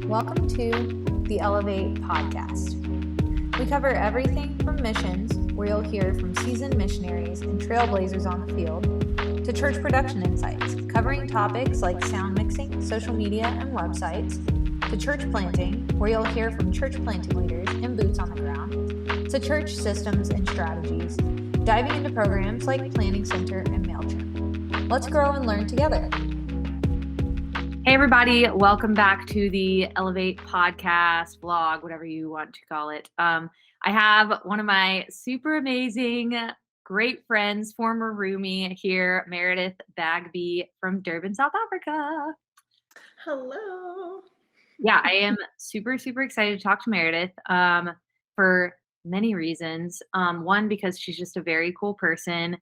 Welcome to the Elevate podcast. We cover everything from missions, where you'll hear from seasoned missionaries and trailblazers on the field, to church production insights, covering topics like sound mixing, social media, and websites, to church planting, where you'll hear from church planting leaders and boots on the ground, to church systems and strategies, diving into programs like Planning Center and MailChimp. Let's grow and learn together. Hey everybody, welcome back to the Elevate podcast, vlog, whatever you want to call it. I have one of my super amazing, great friends, former roomie here, Meredith Bagby from Durban, South Africa. Hello. Yeah, I am super excited to talk to Meredith for many reasons. One, because she's just a very cool person.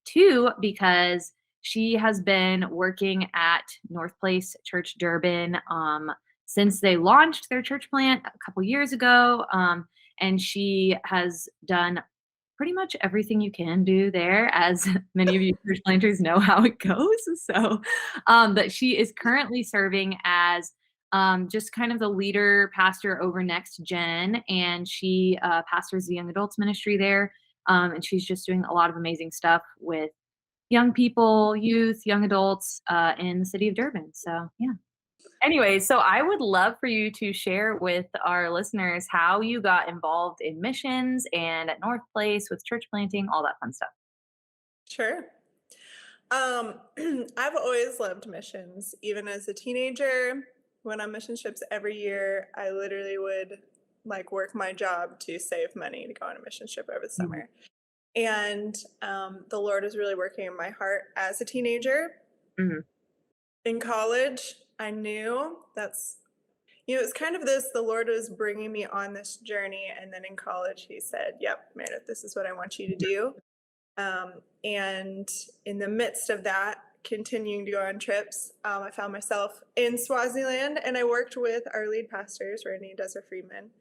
Two, because she has been working at Northplace Church Durban since they launched their church plant a couple years ago. And she has done pretty much everything you can do there, as many of you church planters know how it goes. So, but she is currently serving as just kind of the leader pastor over Next Gen, and she pastors the young adults ministry there. And she's just doing a lot of amazing stuff with young people, youth, young adults in the city of Durban. So, yeah. Anyway, so I would love for you to share with our listeners how you got involved in missions and at Northplace with church planting, all that fun stuff. Sure. I've always loved missions. Even as a teenager, went on mission trips every year. I literally would work my job to save money to go on a mission trip over the summer. And the Lord is really working in my heart as a teenager. Mm-hmm. In college, I knew it's kind of this, the Lord was bringing me on this journey. And then in college, he said, yep, Meredith, this is what I want you to do. And in the midst of that, continuing to go on trips, I found myself in Swaziland, and I worked with our lead pastors, Randy and Desiree Friedman,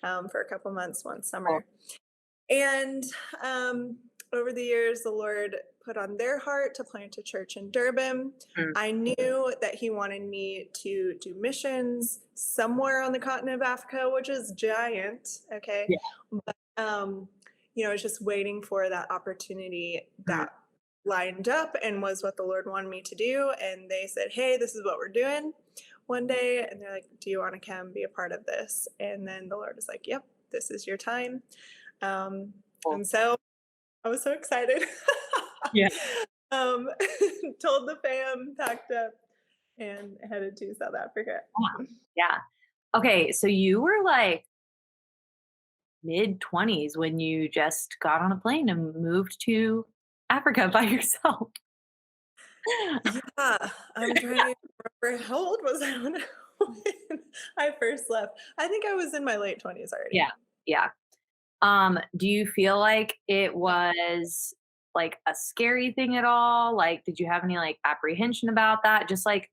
for a couple months one summer. And over the years, the Lord put on their heart to plant a church in Durban. I knew that he wanted me to do missions somewhere on the continent of Africa, which is giant, okay? Yeah. But, I was just waiting for that opportunity that lined up and was what the Lord wanted me to do. And they said, hey, this is what we're doing one day. And they're like, do you want to come be a part of this? And then the Lord was like, yep, this is your time. And so I was so excited. Yeah. Told the fam, packed up, and headed to South Africa. Yeah. Okay, so you were like mid-20s when you just got on a plane and moved to Africa by yourself. Yeah, I'm trying to remember, how old was I when I first left? I think I was in my late 20s already. Yeah. Do you feel like it was like a scary thing at all? Like, did you have any like apprehension about that? Just like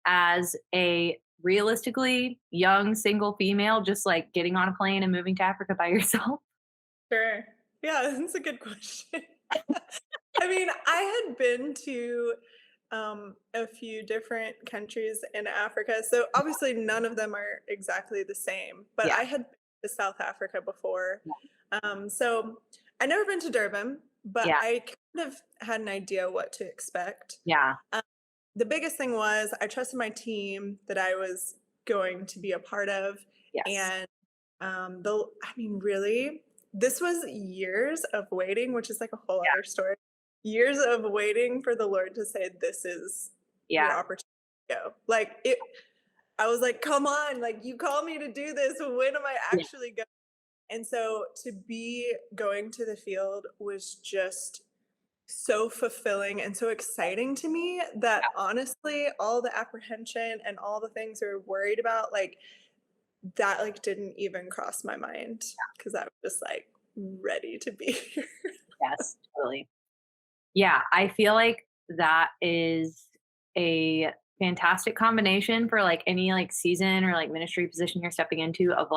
as a realistically young single female, just like getting on a plane and moving to Africa by yourself? Sure. Yeah, that's a good question. I mean, I had been to a few different countries in Africa, so obviously none of them are exactly the same, but I had been to South Africa before. So I never been to Durban, but I kind of had an idea what to expect. Yeah. The biggest thing was I trusted my team that I was going to be a part of. Yes. And really, this was years of waiting, which is like a whole other story. Years of waiting for the Lord to say, this is your opportunity to go. I was like, come on, you called me to do this. When am I actually going? And so to be going to the field was just so fulfilling and so exciting to me that honestly, all the apprehension and all the things we were worried about, that didn't even cross my mind, because I was just ready to be here. Yes, totally. Yeah, I feel like that is a fantastic combination for any season or ministry position you're stepping into, of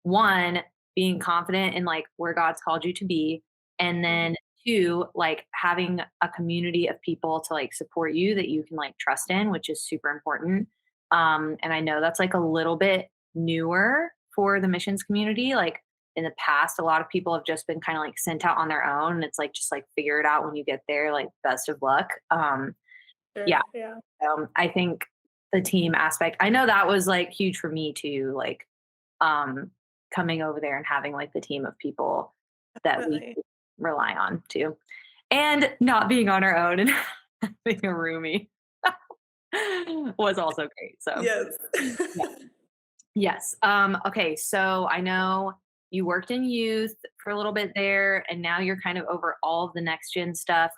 one, being confident in where God's called you to be, and then two, having a community of people to support you that you can trust in, which is super important. And I know that's like a little bit newer for the missions community. Like in the past, a lot of people have just been kind of like sent out on their own. And it's like just like figure it out when you get there, like best of luck. Yeah. Sure, yeah. I think the team aspect, I know that was like huge for me too, like um coming over there and having like the team of people that we Definitely. could rely on too. And not being on our own and having a roomie was also great. So Yes. yeah. Yes. Okay, so I know you worked in youth for a little bit there, and now you're kind of over all of the next gen stuff.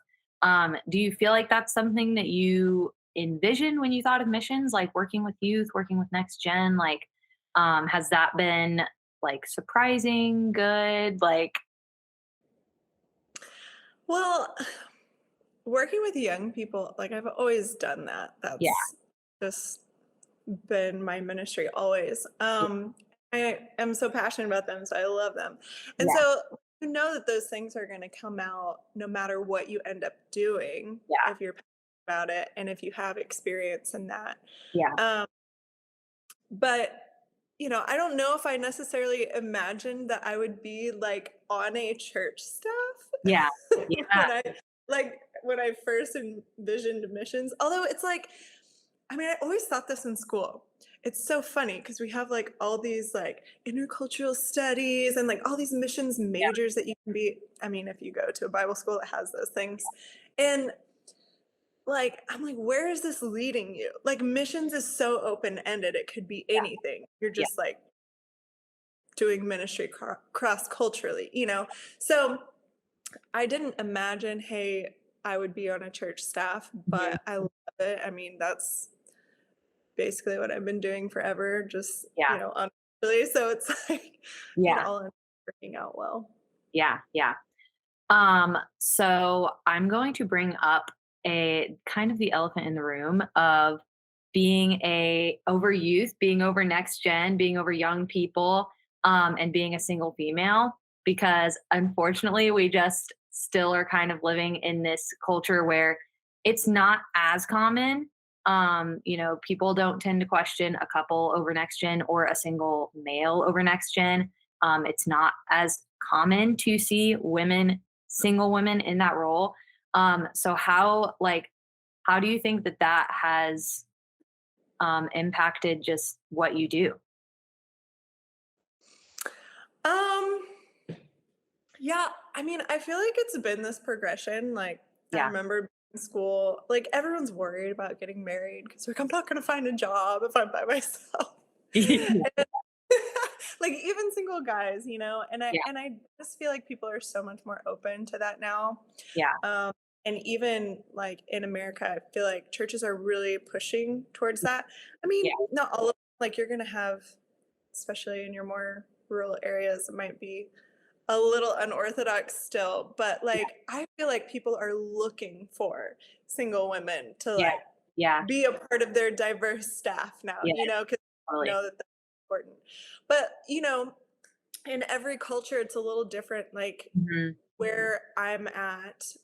Do you feel like that's something that you envisioned when you thought of missions, like working with youth, working with next gen? Like, has that been like surprising, good? Like, Well, working with young people, like I've always done that. yeah, That's just been my ministry always. yeah, I am so passionate about them, so I love them. And yeah, so you know that those things are going to come out no matter what you end up doing yeah, if you're passionate about it and if you have experience in that. yeah, Um, but I don't know if I necessarily imagined that I would be like on a church staff yeah, yeah, when I first envisioned missions. Although it's like, I mean, I always thought this in school. It's so funny because we have like all these like intercultural studies and like all these missions yeah, majors that you can be. I mean, if you go to a Bible school that has those things. And like, I'm like, where is this leading you? Like, missions is so open ended. It could be yeah, anything. You're yeah, just like doing ministry cross culturally. So I didn't imagine, hey, I would be on a church staff, mhm, but I love it. I mean, that's basically what I've been doing forever, just, yeah, unofficially. So it's like it yeah, all ended up working out well. yeah, yeah. So I'm going to bring up a kind of the elephant in the room of being a over youth, being over next gen, being over young people, and being a single female, because unfortunately we just still are kind of living in this culture where it's not as common. People don't tend to question a couple over next gen or a single male over next gen. It's not as common to see single women in that role. So how do you think that that has impacted just what you do? Um, yeah, I mean, I feel like it's been this progression. Like, I Yeah. remember in school, like everyone's worried about getting married because like I'm not gonna find a job if I'm by myself. Yeah. And like even single guys, and I Yeah. and I just feel like people are so much more open to that now. Yeah. Um, and even like in America, I feel like churches are really pushing towards that. I mean, Yeah. not all of them, like you're gonna have, especially in your more rural areas, it might be a little unorthodox still, but like I feel like people are looking for single women to Yeah. like Yeah. be a part of their diverse staff now, Yeah. because they Totally. know that that's important. But in every culture it's a little different. Like Mhm. where I'm at,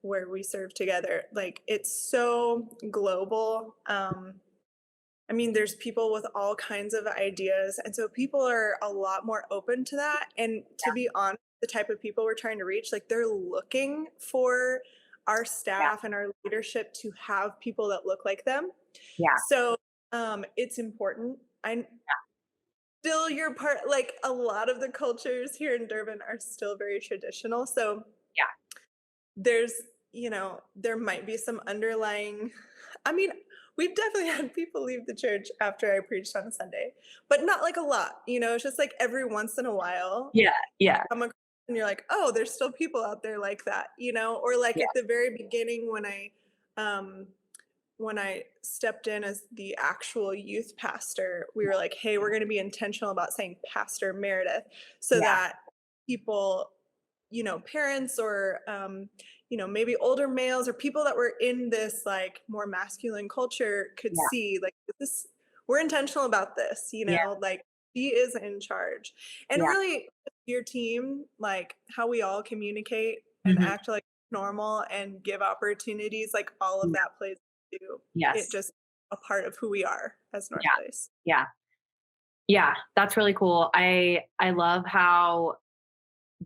where we serve together, like it's so global. I mean, there's people with all kinds of ideas. And so people are a lot more open to that. And to be honest, the type of people we're trying to reach, like they're looking for our Yeah. staff and our leadership to have people that look like them. Yeah. So it's important. I still you're part like a lot of the cultures here in Durban are still very traditional. So Yeah. there's there might be some underlying, I mean, we've definitely had people leave the church after I preached on a Sunday, but not like a lot. It's just like every once in a while Yeah. you Yeah. come across and you're like, oh, there's still people out there like that. Or like Yeah. at the very beginning um when I stepped in as the actual youth pastor, we were like, hey, we're going to be intentional about saying Pastor Meredith so Yeah. that people, parents or, maybe older males or people that were in this like more masculine culture could Yeah. see like this, we're intentional about this, Yeah. like he is in charge. And Yeah. really, your team, like how we all communicate and Mhm. act like normal and give opportunities, like all of Yeah. that plays do. It Yes. just a part of who we are as Yeah. Northplace. Yeah. Yeah. That's really cool. I love how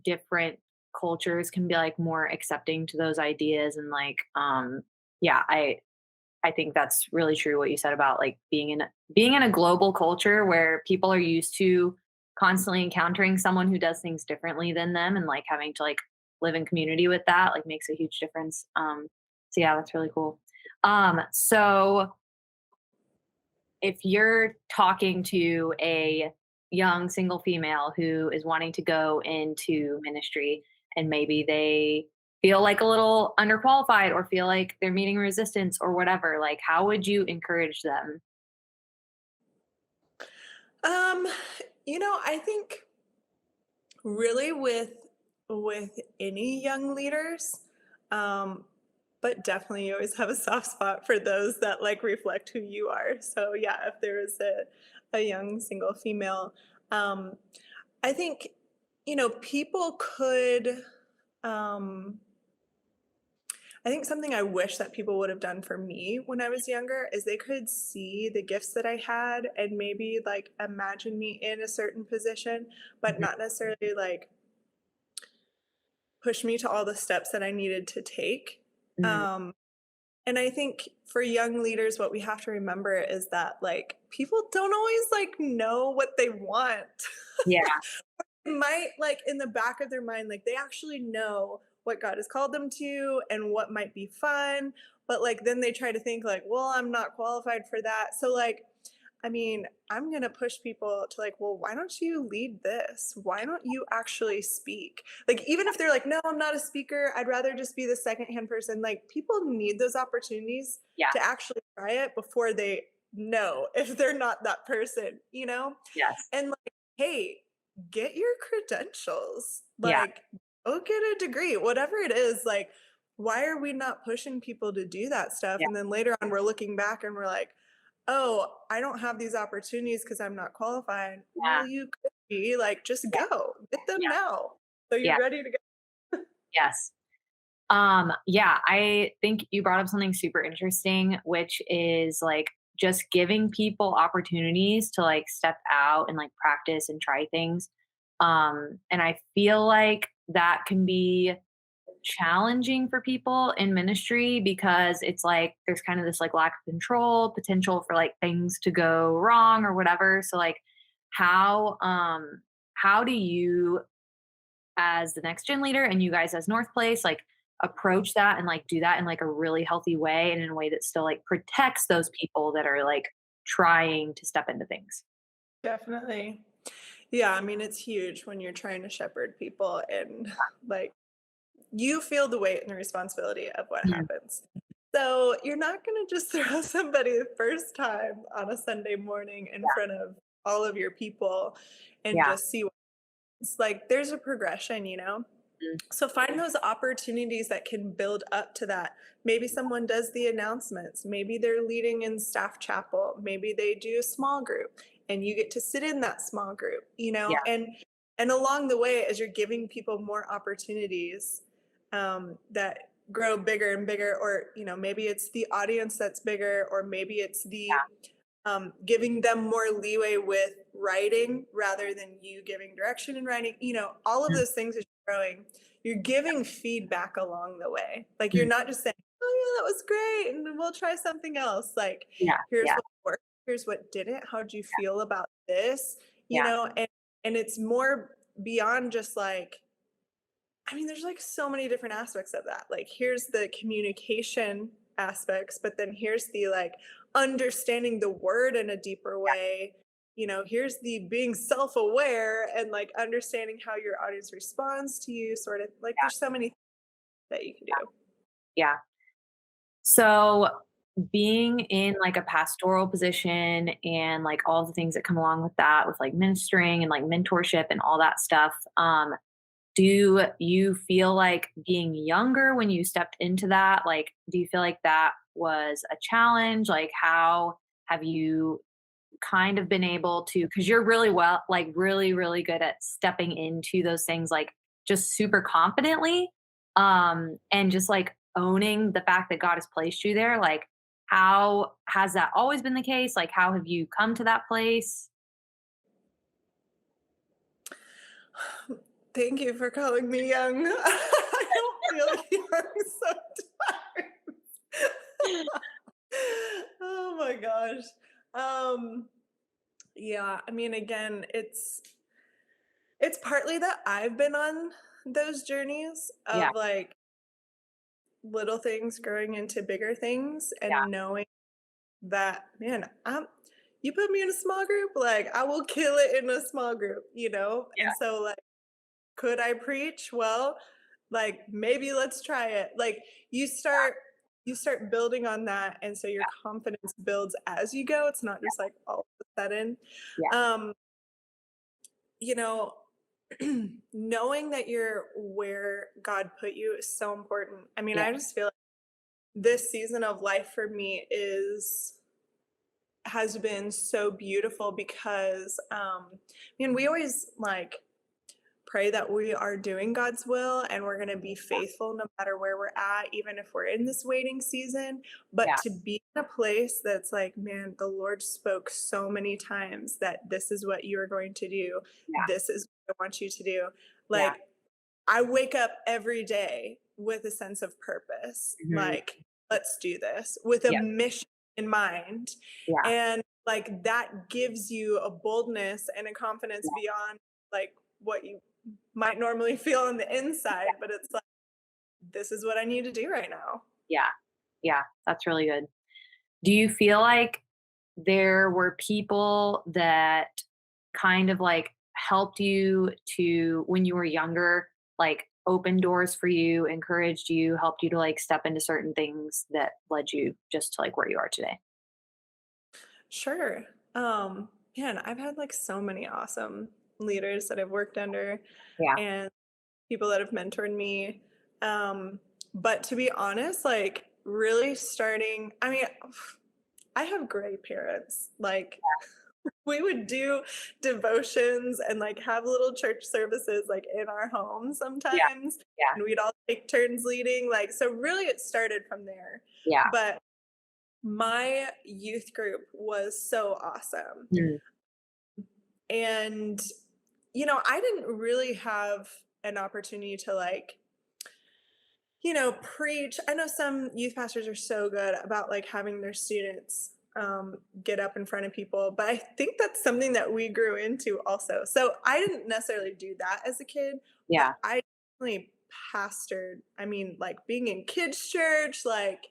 different cultures can be like more accepting to those ideas and like yeah, I think that's really true what you said about like being in a global culture where people are used to constantly encountering someone who does things differently than them and like having to like live in community with that like makes a huge difference. So yeah, that's really cool. So if you're talking to a young single female who is wanting to go into ministry and maybe they feel like a little underqualified or feel like they're meeting resistance or whatever, like how would you encourage them? Um, I think really with any young leaders, um, but definitely you always have a soft spot for those that like reflect who you are. So yeah, if there is a young single female, um, I think people could. Um, I think something I wish that people would have done for me when I was younger is they could see the gifts that I had and maybe like imagine me in a certain position, but Mhm. not necessarily like push me to all the steps that I needed to take. Mm, Um, and I think for young leaders, what we have to remember is that like people don't always like know what they want. yeah, Might like in the back of their mind, like they actually know what God has called them to and what might be fun. But like then they try to think like, well, I'm not qualified for that. So like, I mean, I'm gonna push people to like, well, why don't you lead this? Why don't you actually speak? Like, even if they're like, no, I'm not a speaker, I'd rather just be the secondhand person. Like, people need those opportunities yeah, to actually try it before they know if they're not that person, yes, And like, hey, get your credentials. yeah, Like, go get a degree, whatever it is. Like, why are we not pushing people to do that stuff? yeah, And then later on, we're looking back and we're like, oh, I don't have these opportunies because I'm not qualified. yeah, Well, you could be like, just yeah, go get them yeah, now. So yeah, you're ready to go. yes. Yeah, I think you brought up something super interesting, which is like just giving people opportunities to like step out and like practice and try things. And I feel like that can be challenging for people in ministry because it's like there's kind of this like lack of control, potential for like things to go wrong or whatever. So like how do you as the next gen leader and you guys as North Place, like approach that and like do that in like a really healthy way and in a way that still like protects those people that are like trying to step into things. Definitely. Yeah, I mean, it's huge when you're trying to shepherd people and like you feel the weight and the responsibility of what Mm, happens. So you're not going to just throw somebody the first time on a Sunday morning in yeah, front of all of your people and yeah, just see what it's like. There's a progression. mm, So find those opportunities that can build up to that. Maybe someone does the announcements. Maybe they're leading in staff chapel. Maybe they do a small group and you get to sit in that small group, yeah, and along the way as you're giving people more opportunities that grow bigger and bigger, or maybe it's the audience that's bigger, or maybe it's the giving them more leeway with writing rather than you giving direction in writing. All of mm, those things as you're growing, you're giving feedback along the way. Like you're mm, not just saying, "Oh yeah, that was great," and we'll try something else. Like, yeah, here's yeah, what worked, here's what didn't. How'd you feel about this? yeah, And it's more beyond just like, I mean, there's like so many different aspects of that. Like, here's the communication aspects, but then here's the like understanding the word in a deeper way. Here's the being self aware and like understanding how your audience responds to you, sort of like yeah, there's so many things that you can do. yeah. So being in like a pastoral position and like all the things that come along with that with like ministering and like mentorship and all that stuff, do you feel like being younger when you stepped into that, like do you feel like that was a challenge? Like how have you kind of been able to, because you're really well, like really, really good at stepping into those things, like just super confidently, and just like owning the fact that God has placed you there. Like, how has that always been the case? Like, how have you come to that place? Thank you for calling me young. I don't feel young sometimes. Oh my gosh. Um, yeah, I mean, again, it's partly that I've been on those journeys Yeah, of like little things growing into bigger things yeah, and knowing that, man, you put me in a small group, like I will kill it in a small group, you know? And yeah, so like could I preach? Well, like maybe let's try it. Like you start you start building on that and so your confidence builds as you go. It's not just like all of a sudden. yeah, Um, you know, knowing that you're where God put you is so important. I mean, yeah, I just feel like this season of life for me is has been so beautiful because I mean, we always like pray that we are doing God's will and we're going to be faithful no matter where we're at, even if we're in this waiting season. But yeah, to be in a place that's like, man, the Lord spoke so many times that this is what you are going to do. yeah, This is what I want you to do. yeah, Like, I wake up every day with a sense of purpose. mhm, Like, let's do this with a yeah, mission in mind. yeah, And like that gives you a boldness and a confidence yeah, beyond like what you might normally feel on the inside, but it's like, this is what I need to do right now. yeah, yeah, that's really good. Do you feel like there were people that kind of like helped you to when you were younger, like open doors for you, encouraged you, helped you to like step into certain things that led you just to like where you are today? Sure. Man, I've had like so many awesome leaders that I've worked under Yeah. and people that have mentored me. But to be honest, like really starting, I mean, I have great parents. Like we would do devotions and like have little church services like in our home Yeah. sometimes. Yeah. And we'd all take turns leading. Like, so really it started from there. Yeah. But my youth group was so awesome. Mm, And, I didn't really have an opportunity to like, preach. I know some youth pastors are so good about like having their students get up in front of people, but I think that's something that we grew into also. So I didn't necessarily do that as a kid, but yeah. I definitely pastored. I mean, like being in kids' church, like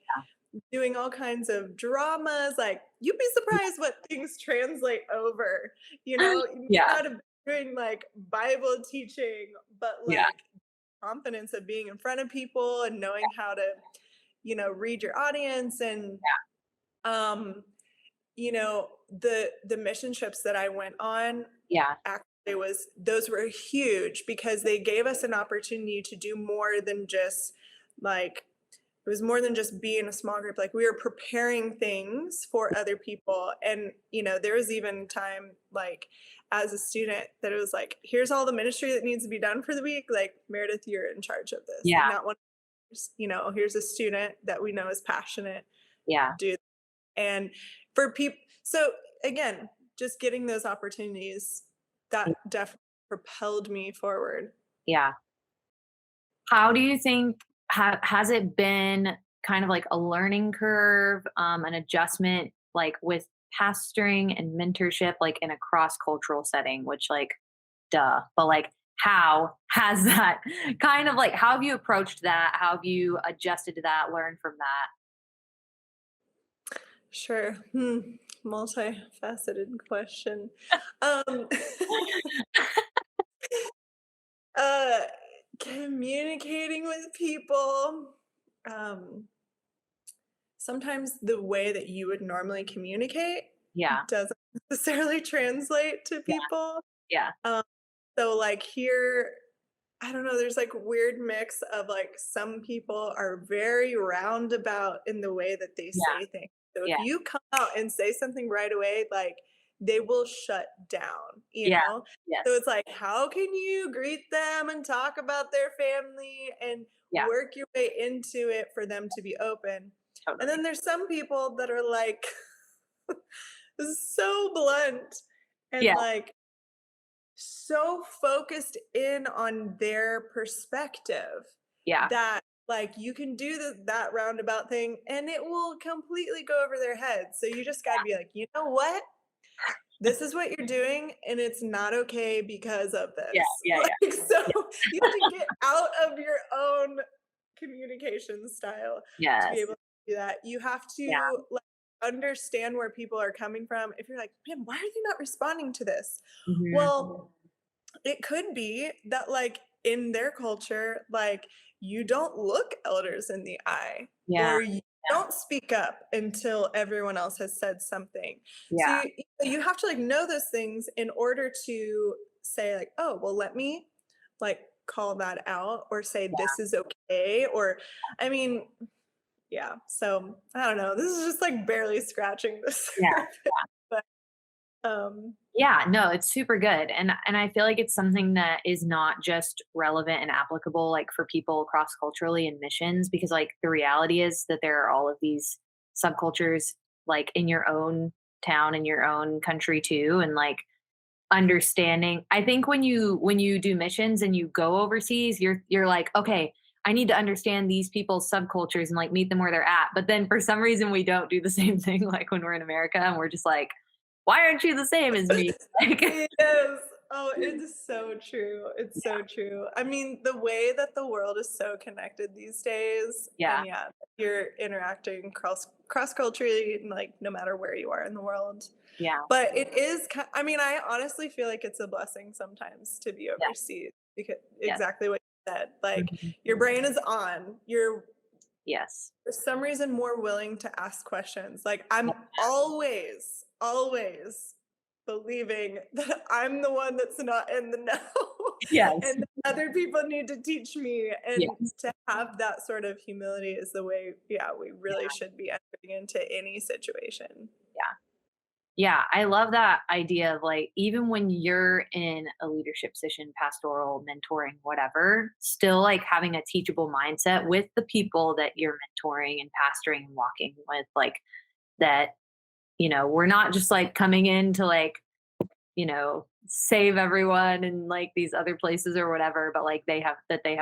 doing all kinds of dramas. Like you'd be surprised what things translate over. You may Yeah. not have been doing like Bible teaching, but Yeah. like confidence of being in front of people and knowing how to, read your audience and um, the mission trips that I went on Yeah. actually was those were huge because they gave us an opportunity to do more than just like it was more than just be in a small group. Like we were preparing things for other people. And, there was even time like as a student that it was like, here's all the ministry that needs to be done for the week. Like, Meredith, you're in charge of this. Yeah. Like not one, here's a student that we know is passionate. Yeah. Do and for people so again, just getting those opportunities that definitely propelled me forward. Yeah. How do you think has it been kind of like a learning curve, an adjustment, like with pastoring and mentorship, like in a cross cultural setting? Which, like, duh, but like, how has that kind of like how have you approached that? How have you adjusted to that? Learned from that? Sure. Multifaceted question. Um, uh, communicating with people. Um, Sometimes the way that you would normally communicate Yeah. doesn't necessarily translate to Yeah. people. Yeah. Um, so like here, I don't know, there's like weird mix of like some people are very roundabout in the way that they Yeah. say things. So if Yeah. you come out and say something right away, like they will shut down, you Yeah. know? So Yes. it's like, how can you greet them and talk about their family and Yeah. work your way into it for them to be open? And Totally. then there's some people that are like so blunt and Yeah. like so focused in on their perspective Yeah. that like you can do that roundabout thing and it will completely go over their heads. So you just got to be like, you know what? This is what you're doing and it's not okay because of Yeah. this. Yeah. Yeah. Like, so Yeah. you have to get out of your own communication style to be Yes. able to do that. You have Yeah. to like understand where people are coming from. If you're like, man, why are they not responding to this? Mhm. Well, it could be that, like, in their culture, like, you don't look elders in the eye, Yeah. or you Yeah. don't speak up until everyone else has said something. So Yeah. you have to, like, know those things in order to say, like, "Oh, well, let me, like, call that out," or say, "This is okay," or I mean, yeah, so, I don't know, this is just, like, barely scratching the Yeah. surface, but, um Yeah, no, it's super good. And I feel like it's something that is not just relevant and applicable like for people cross culturally in missions because like the reality is that there are all of these subcultures like in your own town in your own country too and like understanding. I think when you do missions and you go overseas, you're like, okay, I need to understand these people's subcultures and like meet them where they're at. But then for some reason we don't do the same thing like when we're in America and we're just like, why aren't you the same as me? Like Yes. Oh, it's so true. It's so true. I mean, the way that the world is so connected these days, yeah. and yeah, you're interacting cross culturally, like no matter where you are in the world. Yeah. But it is. I mean, I honestly feel like it's a blessing sometimes to be Yeah. overseas because Yes. exactly what you said. Like Mhm. your brain is on. You're Yes. for some reason more willing to ask questions. Like I'm Yeah. always believing that I'm the one that's not in the know Yes. and that other people need to teach me. And Yes. to have that sort of humility is the way, yeah, we really Yeah. should be entering into any situation. Yeah. Yeah, I love that idea of like even when you're in a leadership position, pastoral, mentoring, whatever, still like having a teachable mindset with the people that you're mentoring and pastoring and walking with, like that, we're not just like coming in to like, save everyone in like these other places or whatever, but like they have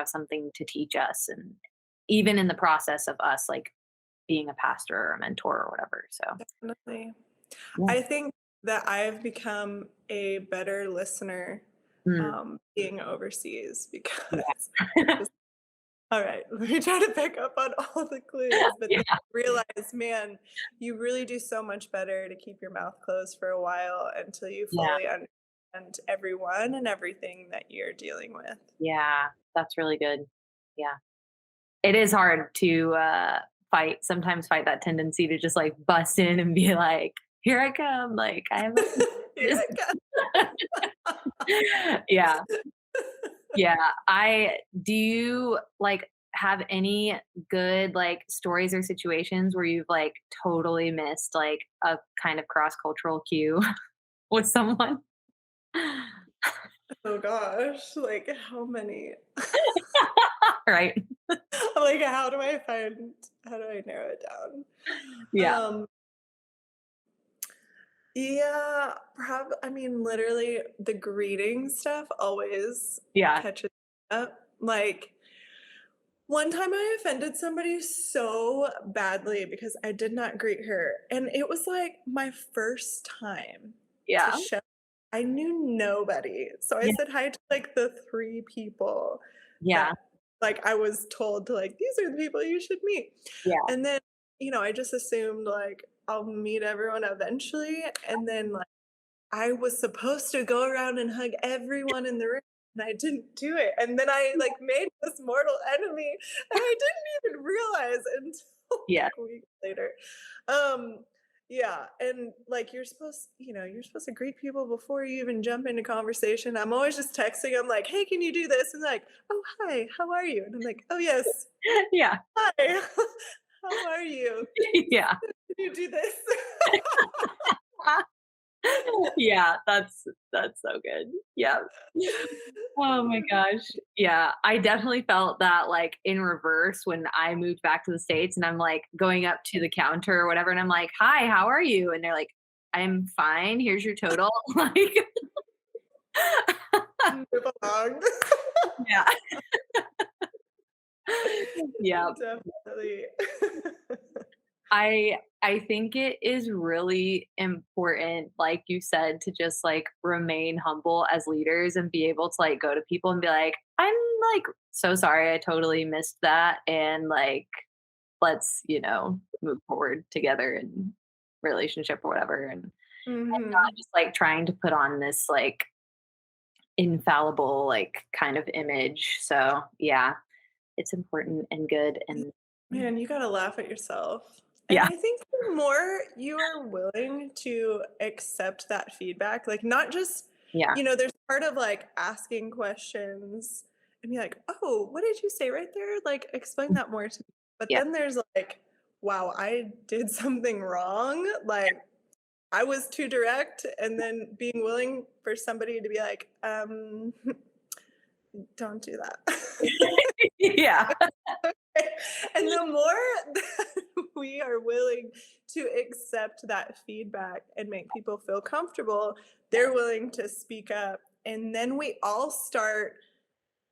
something to teach us and even in the process of us like being a pastor or a mentor or whatever. So Definitely. yeah. I think that I've become a better listener Mm, being overseas because yeah. all right, let me try to pick up on all the clues, but then Yeah. you realize, man, you really do so much better to keep your mouth closed for a while until you Yeah. fully understand everyone and everything that you're dealing with. Yeah. That's really good. Yeah. It is hard to sometimes fight that tendency to just like bust in and be like, here I come. Like I have Here a I yeah. go. Yeah. Do you like have any good like stories or situations where you've like totally missed like a kind of cross cultural cue with someone? Oh gosh, like how many? Right. Like how do I narrow it down? Yeah. Um Yeah, I mean, literally, the greeting stuff always Yeah. catches up. Like, one time I offended somebody so badly because I did not greet her, and it was, like, my first time to Yeah. show I knew nobody, so I Yeah. said hi to, like, the 3 people Yeah. that, like, I was told to, like, "These are the people you should meet." Yeah. And then, I just assumed, like, I'll meet everyone eventually, and then, like, I was supposed to go around and hug everyone in the room, and I didn't do it, and then I, like, made this mortal enemy, and I didn't even realize until, Yeah. like, weeks later. Um, yeah, and, like, you're supposed to greet people before you even jump into conversation. I'm always just texting them like, "Hey, can you do this?" And like, "Oh, hi, how are you?" And I'm like, "Oh, yes, Yeah. hi, how are you? Yeah. Can you do this?" Yeah, that's so good. Yeah. Oh my gosh. Yeah, I definitely felt that, like, in reverse when I moved back to the States and I'm, like, going up to the counter or whatever, and I'm like, "Hi, how are you?" And they're like, "I'm fine. Here's your total." Like Move along. Yeah. Yeah. Definitely. I think it is really important, like you said, to just like remain humble as leaders and be able to like go to people and be like, I'm like so sorry, I totally missed that. And like, let's, move forward together in relationship or whatever. And not Mhm. just like trying to put on this like infallible, like kind of image. So yeah, it's important and good. And Man, you gotta laugh at yourself. And yeah, I think the more you are willing to accept that feedback, like not just, yeah, there's part of like asking questions and be like, oh, what did you say right there? Like, explain that more to me. But yeah, then there's like, wow, I did something wrong. Like, I was too direct. And then being willing for somebody to be like, don't do that. yeah, And the more that we are willing to accept that feedback and make people feel comfortable, they're willing to speak up. And then we all start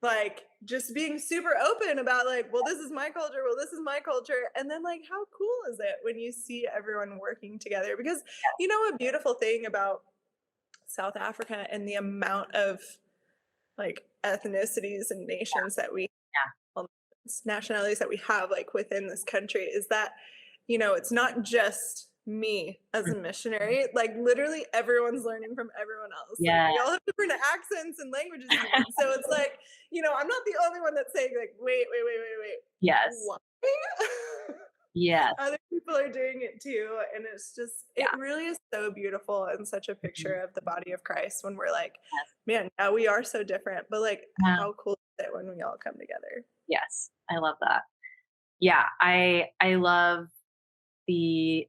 like just being super open about like, well, this is my culture, well, this is my culture. And then like how cool is it when you see everyone working together? Because a beautiful thing about South Africa and the amount of like ethnicities and nations that we yeah. well, nationalities that we have like within this country is that it's not just me as a missionary, like literally everyone's learning from everyone else, like Yeah. we all have different accents and languages even, so it's like I'm not the only one that's saying like wait Yes. why Yes. other people are doing it too, and it Yeah. really is so beautiful and such a picture Mhm. of the body of Christ when we're like, Yes. man, now we are so different, but like Yeah. how cool is it when we all come together. Yes. I love that. Yeah. I love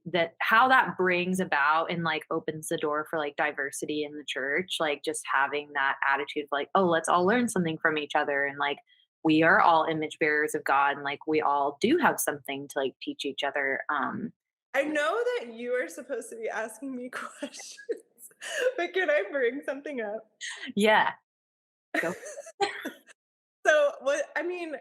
that how that brings about and like opens the door for like diversity in the church, like just having that attitude of like, oh, let's all learn something from each other and like we are all image bearers of God and like we all do have something to like teach each other. I know that you are supposed to be asking me questions, but can I bring something up? Yeah. Go. So, what I mean,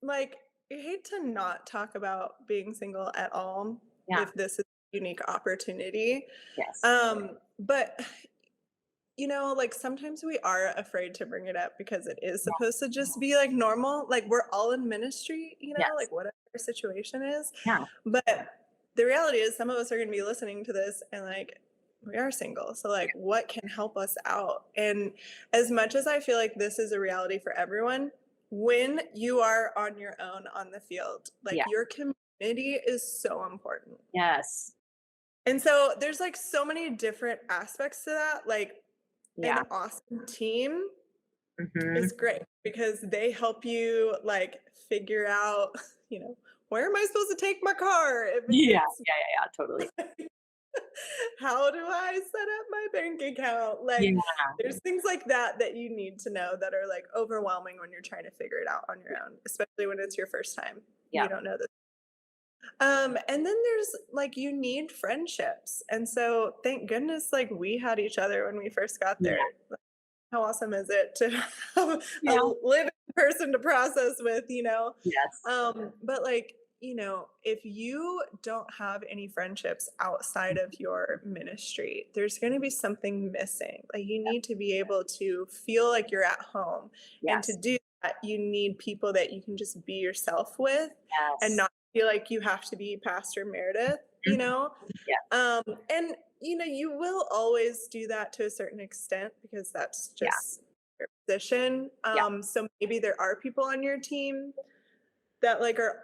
like, I hate to not talk about being single at all Yeah. if this is a unique opportunity. Yes. But like sometimes we are afraid to bring it up because it is Yeah. supposed to just be like normal. Like we're all in ministry, Yes. like whatever our situation is. Yeah. But the reality is some of us are going to be listening to this and like we are single. So like what can help us out? And as much as I feel like this is a reality for everyone, when you are on your own on the field, like Yeah. your community is so important. Yes. And so there's like so many different aspects to that. Like an Yeah. awesome team Hmm. is great because they help you like figure out, where am I supposed to take my car if it Yeah. gets Yeah. Yeah. Yeah. Totally. how do I set up my bank account? Yeah. Like there's things like that that you need to know that are like overwhelming when you're trying to figure it out on your own, especially when it's your first time. Yeah. You don't know this. And then there's like you need friendships. And so thank goodness like we had each other when we first got Yeah. there. How awesome is it to have a Yeah. living person to process with, Yes. But like, if you don't have any friendships outside of your ministry, there's going to be something missing. Like you need to be able to feel like you're at home. And to Yes. do that, you need people that you can just be yourself with and Yes. not feel like you have to be Pastor Meredith, Mhm. Yeah. And you will always do that to a certain extent because that's Yeah. just your position. Yeah. So maybe there are people on your team that like are,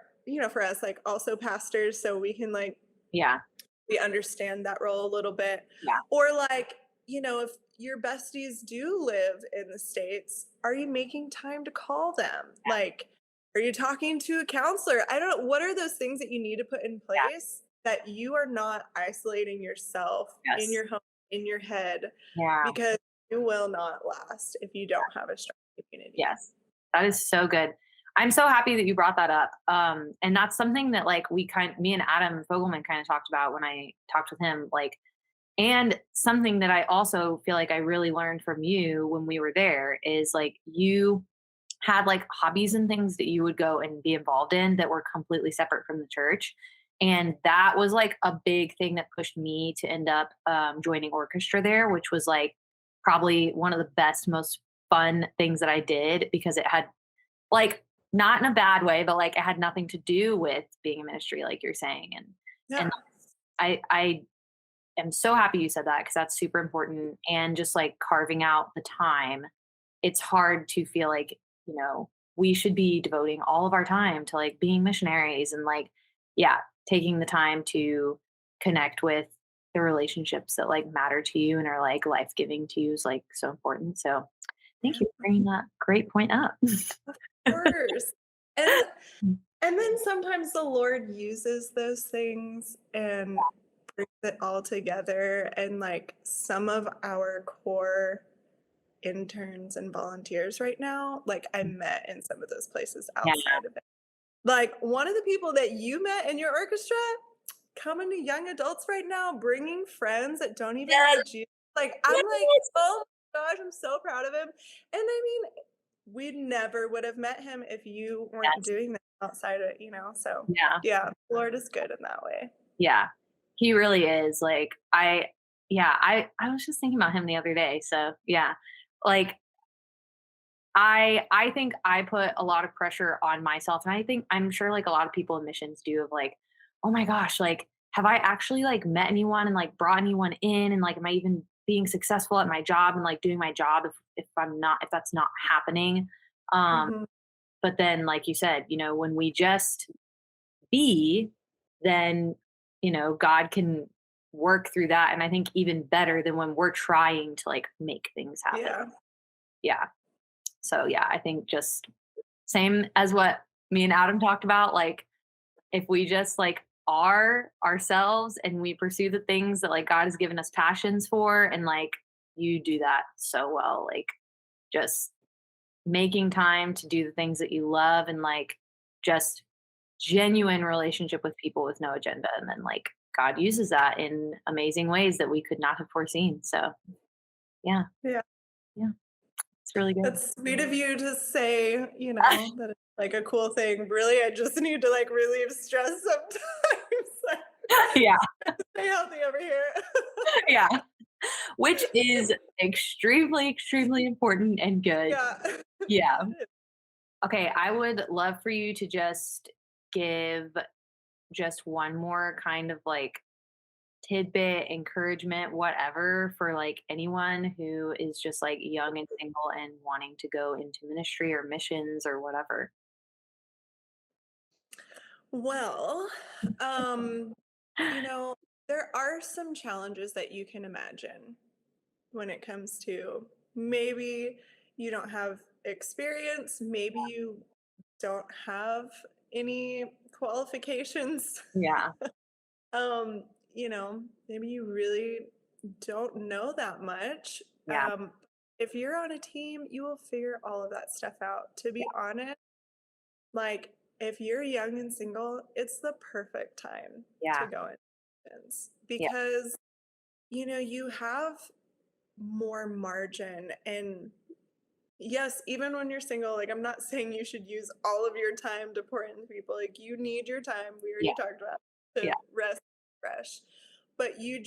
for us, like also pastors, so we can like Yeah. we understand that role a little bit. Yeah. Or like, if your besties do live in the States, are you making time to call them? Yeah. Like, are you talking to a counselor? I don't know. What are those things that you need to put in Yeah. place that you are not isolating yourself in Yes. your home in your head Yeah. because you will not last if you don't have a strong community. Yes. That is so good. I'm so happy that you brought that up. And that's something that like me and Adam Fogelman kind of talked about when I talked with him, like, and something that I also feel like I really learned from you when we were there is like you had like hobbies and things that you would go and be involved in that were completely separate from the church. And that was like a big thing that pushed me to end up joining orchestra there, which was like probably one of the best, most fun things that I did because it had like not in a bad way, but like it had nothing to do with being a ministry, like you're saying. And Yeah. I am so happy you said that because that's super important. And just like carving out the time, it's hard to feel like, we should be devoting all of our time to like being missionaries and like, yeah, taking the time to connect with the relationships that like matter to you and are like life giving to you is like so important. So thank you for bringing that great point up. Course. And and then sometimes the Lord uses those things and brings it all together. And like some of our core interns and volunteers right now, like I met in some of those places Yeah. outside of it. Like one of the people that you met in your orchestra coming to young adults right now, bringing friends that don't even know Yes. Jesus. Like I'm like, Yes. oh my gosh, I'm so proud of him. And I mean, we never would have met him if you weren't Yes. doing that outside of, so Yeah. yeah, Lord is good in that way. Yeah. He really is. Like I was just thinking about him the other day. So yeah. Like I think I put a lot of pressure on myself, and I'm sure like a lot of people in missions do of like, oh my gosh, like have I actually like met anyone and like brought anyone in and like am I even being successful at my job and like doing my job if that's not happening. Um Mhm. but then like you said, when we just be, then God can work through that, and I think even better than when we're trying to like make things happen. Yeah. Yeah. So yeah, I think just same as what me and Adam talked about, like if we just like are ourselves and we pursue the things that like God has given us passions for, and like you do that so well, like just making time to do the things that you love and like just genuine relationship with people with no agenda, and then like God uses that in amazing ways that we could not have foreseen. So yeah, Yeah. yeah, it's really good. That's sweet of you to say, that it's like a cool thing. Really, I just need to like relieve stress sometimes. Yeah. Stay healthy over here. Yeah, which is extremely, extremely important and good. Yeah. Yeah. It is. Okay, I would love for you to just give just one more kind of like tidbit, encouragement, whatever, for like anyone who is just like young and single and wanting to go into ministry or missions or whatever. Well, um, you know, there are some challenges that you can imagine when it comes to maybe you don't have experience, maybe you don't have any qualifications. Yeah. Maybe you really don't know that much. Yeah. If you're on a team, you will figure all of that stuff out. To be honest, like if you're young and single, it's the perfect time to Yeah. go in missions Yeah. because you have more margin. And yes, even when you're single, like I'm not saying you should use all of your time to pour into people. Like you need your time. We Yeah. already talked about to Yeah. rest, fresh. But you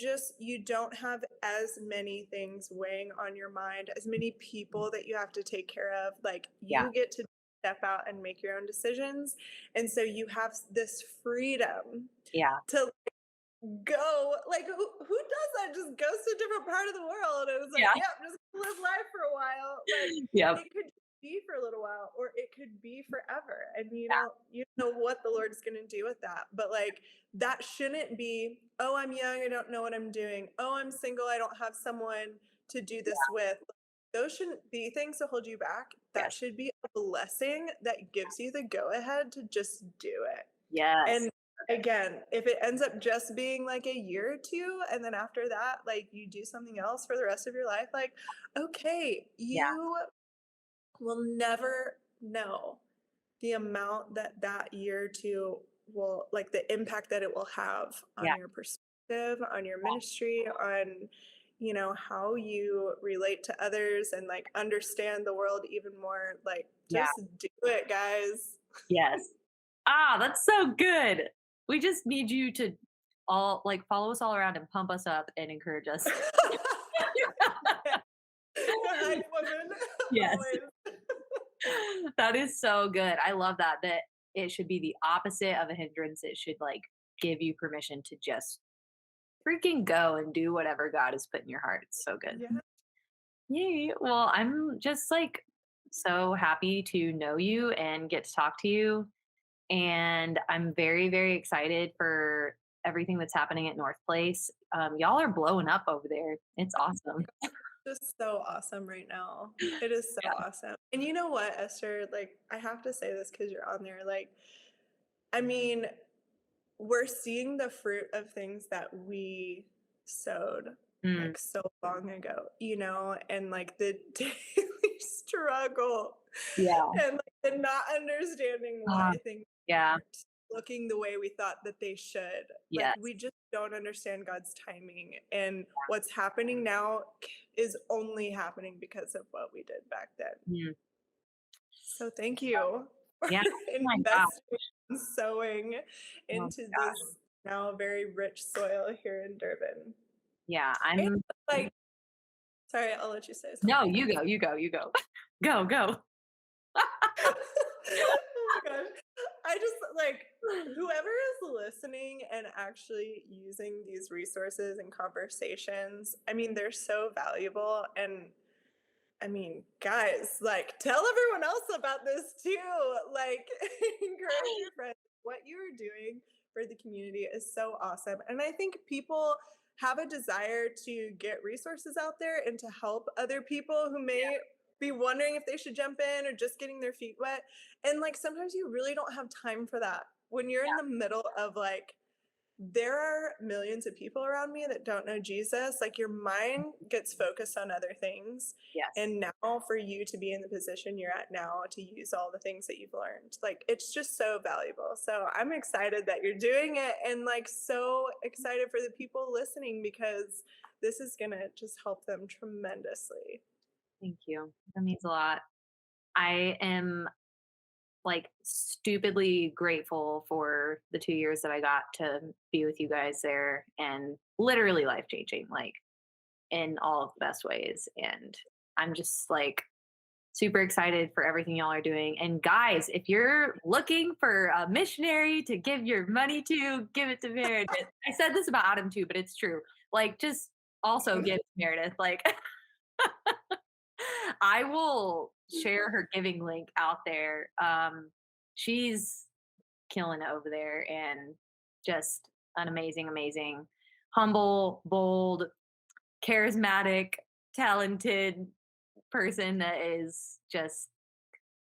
don't have as many things weighing on your mind, as many people that you have to take care of. Like Yeah. you get to step out and make your own decisions. And so you have this freedom Yeah. to go. Like who does that? Just goes to a different part of the world and it's like, Yeah. yep, just live life for a while. Like Yep. it could be for a little while or it could be forever. And you know what the Lord's gonna do with that. But like that shouldn't be, oh, I'm young, I don't know what I'm doing. Oh, I'm single, I don't have someone to do this with. Those shouldn't be things to hold you back. That Yes. should be a blessing that gives you the go ahead to just do it. Yes. And again, if it ends up just being like a year or two, and then after that, like you do something else for the rest of your life, like, okay, Yeah, you will never know the amount that that year or two will, like the impact that it will have on yeah, your perspective, on your ministry, on, how you relate to others and like understand the world even more. Like, yeah, just do it, guys. yes. Ah, that's so good. We just need you to all like follow us all around and pump us up and encourage us. The hype woman, Yes. always. That is so good. I love that it should be the opposite of a hindrance. It should like give you permission to just freaking go and do whatever God has put in your heart. It's so good. Yeah. Yay. Well, I'm just like so happy to know you and get to talk to you. And I'm very, very excited for everything that's happening at North Place. Y'all are blowing up over there. It's awesome. Just so awesome right now. It is so Yeah. awesome. And you know what, Esther? Like, I have to say this because you're on there. Like, I mean, we're seeing the fruit of things that we sowed Mm, like so long ago, and like the daily struggle yeah. and like the not understanding Ah, why things yeah. aren't looking the way we thought that they should. Like, Yes. we just don't understand God's timing. And what's happening now is only happening because of what we did back then. Mm, So thank you for yeah. Oh my gosh. investing and sowing Oh my into gosh. this now very rich soil here in Durban. Yeah. And like, sorry, I'll let you say No, something. you go, you go, you go. Go, go. Oh my gosh. I just like whoever is listening and actually using these resources and conversations, I mean, they're so valuable. And I mean, guys, like tell everyone else about this too. Like encourage your friends. What you're doing for the community is so awesome. And I think people have a desire to get resources out there and to help other people who may be wondering if they should jump in or just getting their feet wet. And like sometimes you really don't have time for that. When you're in the middle of like there are millions of people around me that don't know Jesus. Like your mind gets focused on other things. Yes. And now for you to be in the position you're at now to use all the things that you've learned, like it's just so valuable. So I'm excited that you're doing it and like so excited for the people listening because this is going to just help them tremendously. Thank you. That means a lot. I am like stupidly grateful for the 2 years that I got to be with you guys there and literally life changing, like in all of the best ways. And I'm just like super excited for everything y'all are doing. And guys, if you're looking for a missionary to give your money to, give it to Meredith. I said this about Adam too, but it's true. Like just also give it to Meredith. Like I will share her giving link out there. She's killing it over there and just an amazing, amazing, humble, bold, charismatic, talented person that is just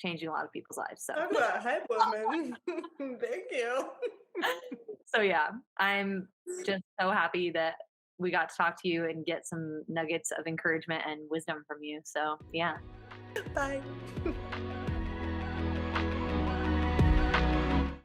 changing a lot of people's lives. So, Talk about hype woman. Thank you. so yeah, I'm just so happy that we got to talk to you and get some nuggets of encouragement and wisdom from you. So, yeah. Bye.